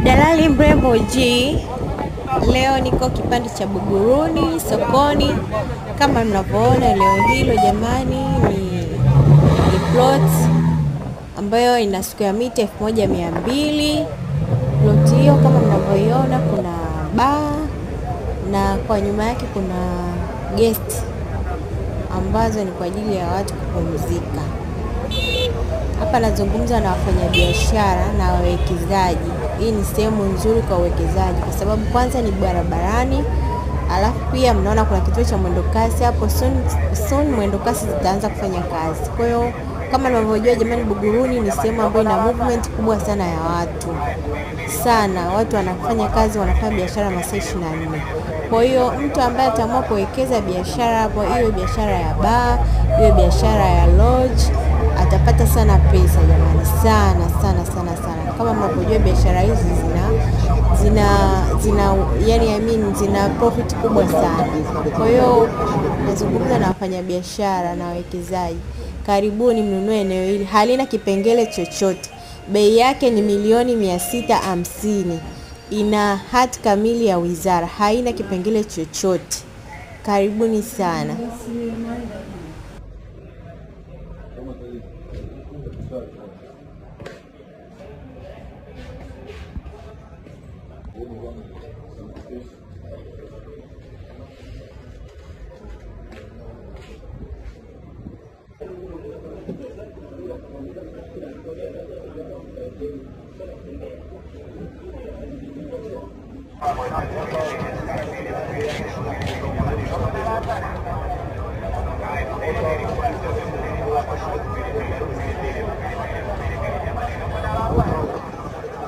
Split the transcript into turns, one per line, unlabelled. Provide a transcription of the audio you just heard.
Dalali Mrembo G. Leo niko kipande cha Buguruni sokoni. Kama mnavyoona leo hilo jamani, ni plot ambayo ina square mita 1200. Plot hiyo kama mnavyoiona kuna bar na kwa nyuma yake kuna guest ambazo ni kwa ajili ya watu kupumzika. Hapa nazungumza na wafanyabiashara na wawekezaji. Hii ni sehemu nzuri kwa uwekezaji kwa sababu kwanza ni barabarani, alafu pia mnaona kuna kituo cha mwendokasi hapo. Soon mwendokasi zitaanza kufanya kazi. Kwa hiyo kama mnavyojua jamani, Buguruni ni sehemu ambayo ina movement kubwa sana ya watu. Watu wanafanya kazi, wanafanya biashara masaa 24. Kwa hiyo mtu ambaye ataamua kuwekeza biashara hapo, iwe biashara ya bar, iwe biashara ya lodge, atapata sana pesa jamani, sana. Kama mnapojua biashara hizi zina profit kubwa sana. Kwa hiyo nazungumza na wafanyabiashara na wawekezaji. Karibuni mnunue eneo hili. Halina kipengele chochote. Bei yake ni 650,000. Ina hati kamili ya wizara. Haina kipengele chochote. Karibuni sana.